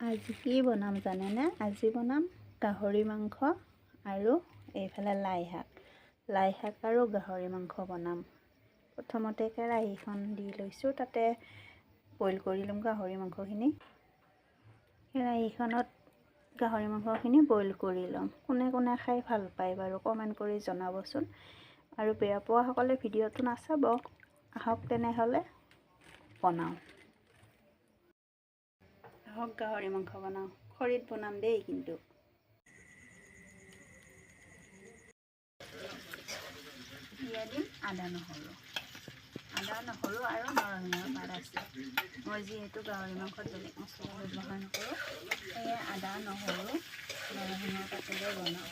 আজি কি বনাম জানেনে? আজি বনাম গাহৰি মাংস আৰু এইফালে লাই শাক আৰু গাহৰি মাংস বনাম। প্ৰথমতে কেৰাহীখন দি লৈছোঁ, তাতে বইল কৰি ল'ম গাহৰি মাংসখিনি। কেৰাহীখনত গাহৰি মাংসখিনি বইল কৰি ল'ম। কোনে কোনে খাই ভাল পায় বাৰু কমেণ্ট কৰি জনাবচোন, আৰু বেয়া পোৱাসকলে ভিডিঅ'টো নাচাব। আহক তেনেহ'লে বনাওঁ। আহক গাহৰি মাংস বনাওঁ। খৰিত বনাম দেই কিন্তু। দিয়া দিম আদা নহৰু আৰু নৰসিংহৰ পাত আছে। মই যিহেতু গাহৰি মাংসত বেলেগ মছলা ব্যৱহাৰ নকৰোঁ, সেয়ে আদা নহৰু নৰসিংহৰ পাতেৰে বনাওঁ।